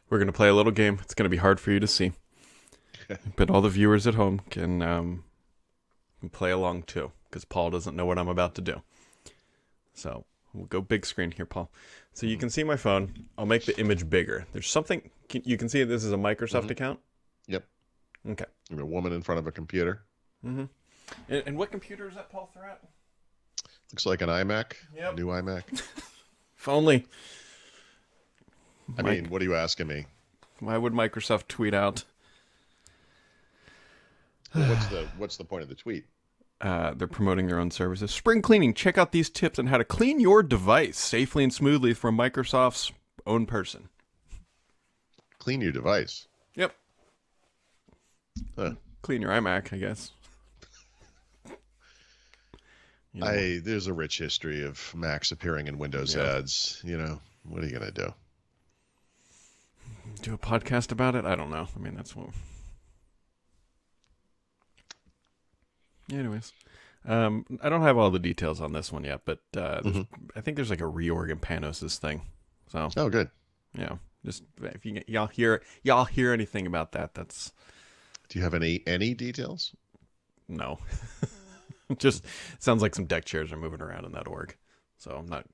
We're going to play a little game. It's going to be hard for you to see, but all the viewers at home can play along too, because Paul doesn't know what I'm about to do. So we'll go big screen here, Paul. So you can see my phone. I'll make the image bigger. There's something you can see. This is a Microsoft account. Yep. Okay. You're a woman in front of a computer. Mm-hmm. And what computer is that, Paul? Throughout? Looks like an iMac. Yep. A new iMac. If only. I mean, what are you asking me? Why would Microsoft tweet out? Well, what's the point of the tweet? They're promoting their own services. Spring cleaning. Check out these tips on how to clean your device safely and smoothly from Microsoft's own person. Clean your device. Yep. Huh. Clean your iMac, I guess. You know. There's a rich history of Macs appearing in Windows ads. You know, what are you gonna do? Do a podcast about it? I don't know. I mean, that's what. Anyways, I don't have all the details on this one yet, but I think there's like a reorg in Panos' thing. So. Oh, good. Yeah, just if y'all hear anything about that, that's. Do you have any details? No. Just sounds like some deck chairs are moving around in that org. So I'm not.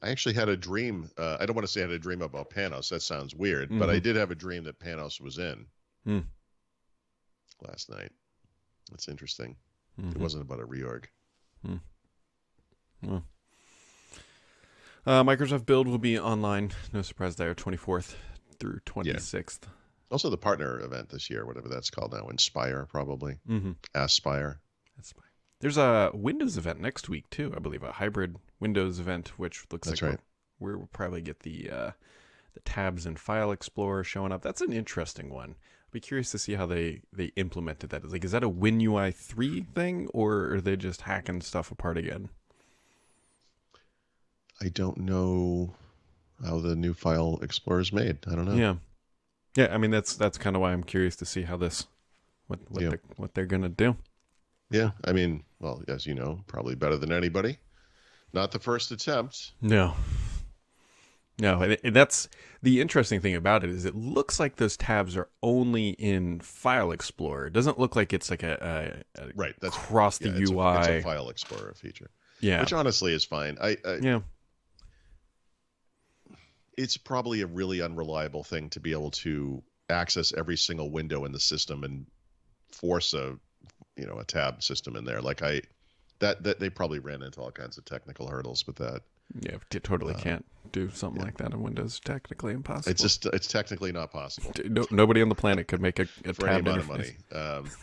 I actually had a dream. I don't want to say I had a dream about Panos. That sounds weird, but I did have a dream that Panos was in last night. That's interesting. It wasn't about a reorg. Well. Microsoft Build will be online. No surprise there. 24th through 26th. Yeah. Also, the partner event this year, whatever that's called now, Inspire probably. Aspire. There's a Windows event next week too, I believe, a hybrid Windows event, which looks that's like right. We'll probably get the tabs and File Explorer showing up. That's an interesting one. I'd be curious to see how they implemented that. Is that a WinUI 3 thing, or are they just hacking stuff apart again? I don't know how the new File Explorer is made. I don't know. Yeah. I mean, that's kind of why I'm curious to see how this, what they're gonna do. Yeah, I mean, well, as you know, probably better than anybody. Not the first attempt. No, and that's the interesting thing about it is it looks like those tabs are only in File Explorer. It doesn't look like it's like a right. That's across the UI. It's a File Explorer feature. Yeah, which honestly is fine. Yeah. It's probably a really unreliable thing to be able to access every single window in the system and force a tab system in there. Like that they probably ran into all kinds of technical hurdles with that. Yeah, you totally can't do something like that in Windows. Technically impossible. It's technically not possible. Nobody on the planet could make a for tab any amount interface. of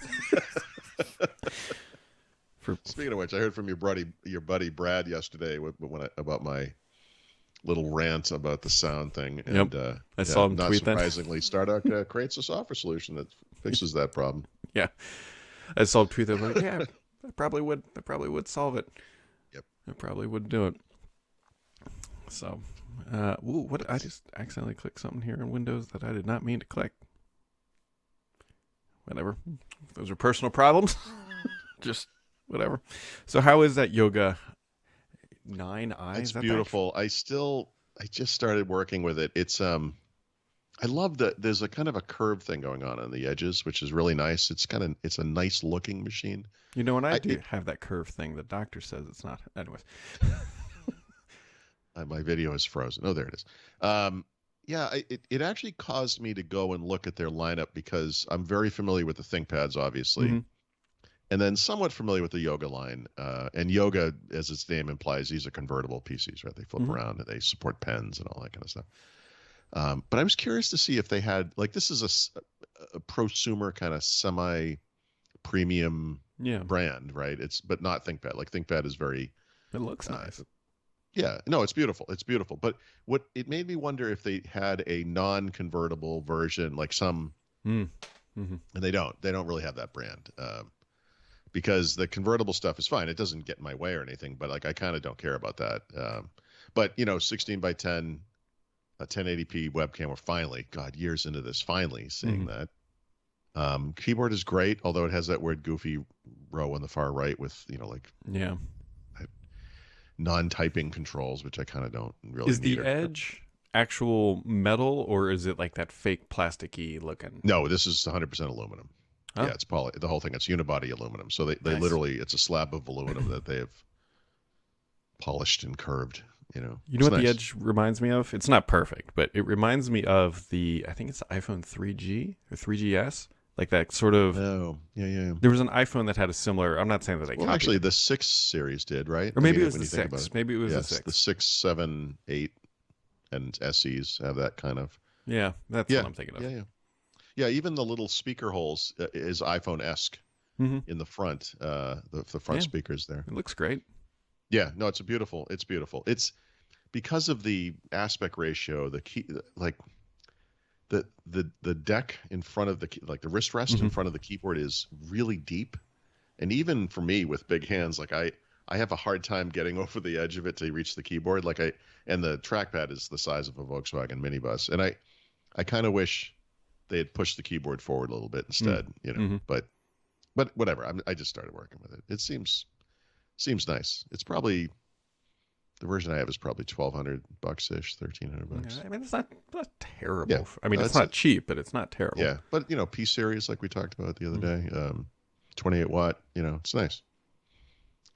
money. Speaking of which, I heard from your buddy Brad yesterday about my little rant about the sound thing. And I saw him not tweet that. surprisingly, Stardock creates a software solution that fixes that problem. Yeah, I saw him tweet that. Like, yeah, I probably would solve it. Yep, I probably would do it. So, what? I just accidentally clicked something here in Windows that I did not mean to click. Whatever. Those are personal problems. Just whatever. So, how is that Yoga 9i? It's beautiful. I just started working with it. It's I love that there's a kind of a curve thing going on the edges, which is really nice. It's a nice looking machine. You know, and I do have that curve thing. The doctor says it's not. Anyways. My video is frozen. Oh, there it is. It actually caused me to go and look at their lineup because I'm very familiar with the ThinkPads, obviously, and then somewhat familiar with the Yoga line. And Yoga, as its name implies, these are convertible PCs, right? They flip around and they support pens and all that kind of stuff. But I was curious to see if they had, like, this is a prosumer kind of semi-premium brand, right? But not ThinkPad. Like, ThinkPad is very... It looks nice. Yeah, no, it's beautiful. It's beautiful. But what it made me wonder if they had a non-convertible version, like some, and they don't really have that brand, because the convertible stuff is fine. It doesn't get in my way or anything, but like I kind of don't care about that. But 16 by 10, a 1080p webcam. We're finally, God, years into this, finally seeing that. Keyboard is great, although it has that weird goofy row on the far right with non-typing controls, which I kind of don't really. Is the Edge actual metal, or is it like that fake plasticky looking? No, this is 100% aluminum. Yeah, Oh, it's the whole thing. It's unibody aluminum. So they nice. literally, it's a slab of aluminum that they have polished and curved. You know It's what the nice. Edge reminds me of? It's not perfect, but it reminds me of I think it's the iPhone 3G or 3GS. Like that sort of. Oh, yeah, yeah, yeah. There was an iPhone that had a similar. I'm not saying that they Well, copied actually, it. the 6 series did, right? Or I maybe mean, it was when the you think about it. six. Maybe it was the Yes, the six. 6, 7, 8, and SEs have that kind of. Yeah, that's what Yeah, I'm thinking of. yeah, yeah. Yeah, even the little speaker holes is iPhone-esque Hmm. in the front, the front Yeah, speakers there. it looks great. Yeah, no, it's beautiful. It's beautiful. It's because of the aspect ratio, the key, like the deck in front of like the wrist rest in Hmm. front of the keyboard is really deep. And even for me with big hands, like I have a hard time getting over the edge of it to reach the keyboard. And the trackpad is the size of a Volkswagen minibus. And I kind of wish they had pushed the keyboard forward a little bit instead, Mm-hmm. but whatever. I just started working with it. It seems nice. It's probably the version I have is probably $1,200 ish, $1,300. I mean, it's not Yeah, terrible. I mean, it's that's not it. cheap, but it's not terrible. Yeah, but P series like we talked about the other Mhm. day, 28 watt. It's nice. Is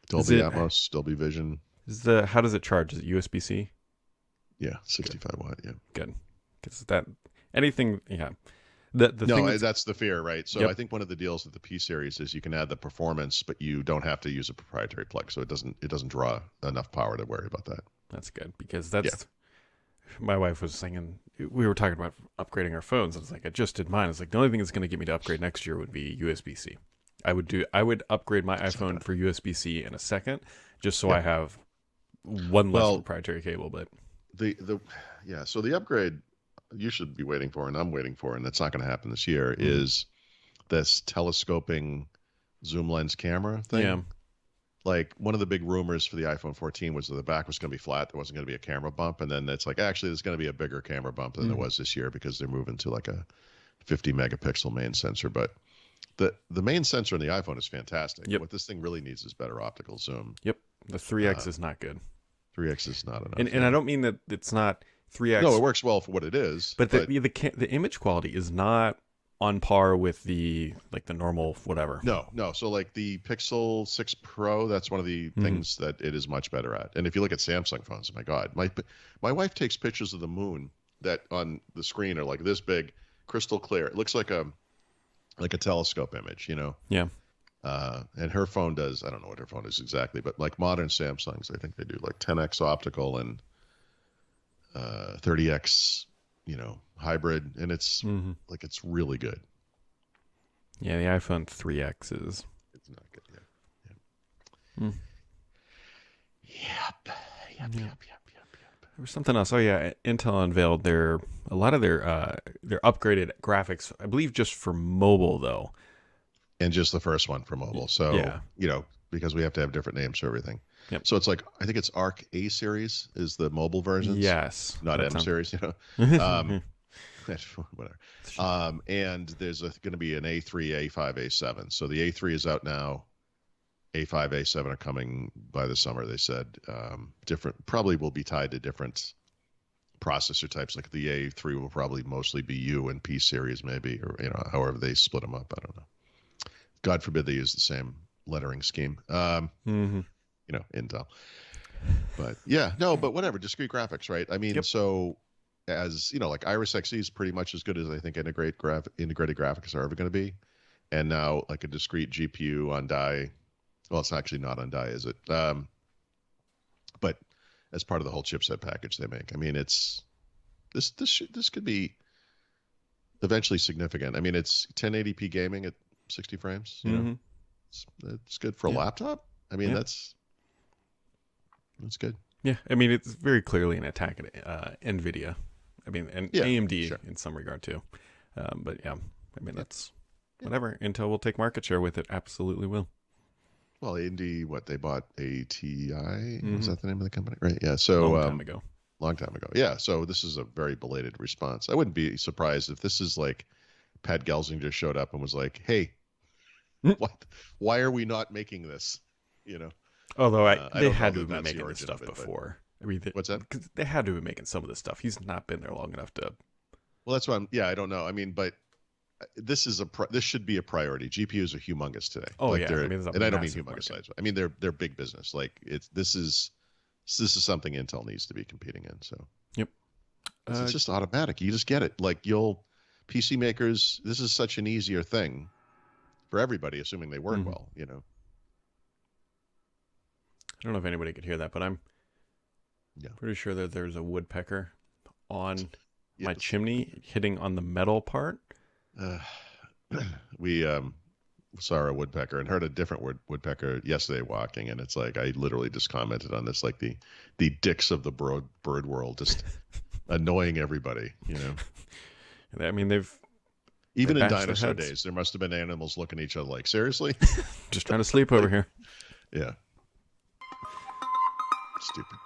Dolby it? Atmos, Dolby Vision. Is the? How does it charge? Is it USB C? Yeah, Good. 65 watt. Yeah. Good. Because that anything. Yeah. The thing No, that's. that's the fear, right? So Yep. I think one of the deals with the P series is you can add the performance, but you don't have to use a proprietary plug, so it doesn't draw enough power to worry about that. That's good because Yeah. that's. My wife was saying we were talking about upgrading our phones. And it's like I just did mine. It's like the only thing that's going to get me to upgrade next year would be USB C. I would upgrade my It's not iPhone gonna. for USB C in a second, just so I Yeah. have one less Well, proprietary cable. But the yeah. So the upgrade you should be waiting for, and I'm waiting for, and that's not going to happen this year. mhm. Is this telescoping zoom lens camera Yeah, thing? Like one of the big rumors for the iPhone 14 was that the back was going to be flat. There wasn't going to be a camera bump. And then it's like, actually, there's going to be a bigger camera bump than there mhm. was this year because they're moving to like a 50 megapixel main sensor. But the main sensor in the iPhone is fantastic. Yep, What this thing really needs is better optical zoom. yep. The 3X Uh, is not good, 3x is not and enough. I Yeah. don't mean that it's not No, it 3X, works well for what it is, but but the image quality is not on par with the normal whatever. no. So like the Pixel 6 Pro, that's one of the Hmm. things that it is much better at. And if you look at Samsung phones, my God, my wife takes pictures of the moon that on the screen are like this big, crystal clear. It looks like a telescope image. Yeah, And her phone does, I don't know what her phone is exactly, but like modern Samsungs, I think they do like 10x optical and 30x, hybrid, and it's hmm like it's really good. yeah. The iPhone 3X is. It's not good. Yeah. Hmm. Yep. Yep. Yeah. Yep. Yep. Yep. Yep. There was something else. Oh yeah, Intel unveiled a lot of their upgraded graphics. I believe just for mobile though. And just the first one for mobile. So, Yeah. because we have to have different names for everything. Yep. So it's like, I think it's Arc A series is the mobile versions, Yes. not That M sounds. series, Um, whatever. And there's going to be an A3, A5, A7. So the A3 is out now. A5, A7 are coming by the summer, they said. Different, probably will be tied to different processor types. Like the A3 will probably mostly be U and P series, maybe, or, however they split them up. I don't know. God forbid they use the same lettering scheme. Hmm. Intel. But yeah, no, but whatever, discrete graphics, right? I mean, Yep. so as like Iris Xe is pretty much as good as I think integrated graphics are ever going to be. And now like a discrete GPU on die. Well, it's actually not on die, is it? But as part of the whole chipset package they make. I mean, it's this could be eventually significant. I mean, it's 1080p gaming at 60 frames. Hmm. It's good for a Yeah. laptop. I mean, Yeah. that's good. Yeah. I mean, it's very clearly an attack at Nvidia. I mean, and Yeah, AMD sure. in some regard too. But yeah, I mean Yeah. that's whatever. Intel will take market share with it. Absolutely will. Well, AMD, what they bought ATI, is Mhm. that the name of the company? Right. Yeah. So Long time ago. long time ago. Yeah. So this is a very belated response. I wouldn't be surprised if this is like Pat Gelsinger showed up and was like, "Hey, Mm. what? Why are we not making this?" Although I they don't know had to that have been that's the making this origin stuff of it, but before. I mean, What's that? 'cause they had to be making some of this stuff. He's not been there long enough to. Well, that's why yeah, I don't know. I mean, but this should be a priority. GPUs are humongous today. Oh Like yeah, they're, I mean, it's a and I don't mean massive humongous market. size. I mean they're big business. Like this is something Intel needs to be competing in. So Yep. it's just automatic. You just get it. Like PC makers. This is such an easier thing for everybody, assuming they work well. You know. I don't know if anybody could hear that, but I'm Yeah. pretty sure that there's a woodpecker on my Yes. chimney hitting on the metal part. We saw a woodpecker and heard a different woodpecker yesterday walking, and it's like I literally just commented on this, like the dicks of the bird world, just annoying everybody. You know, I mean, even in bashed their dinosaur heads. days, there must have been animals looking at each other like, seriously? Just trying to sleep over here. Yeah, stupid.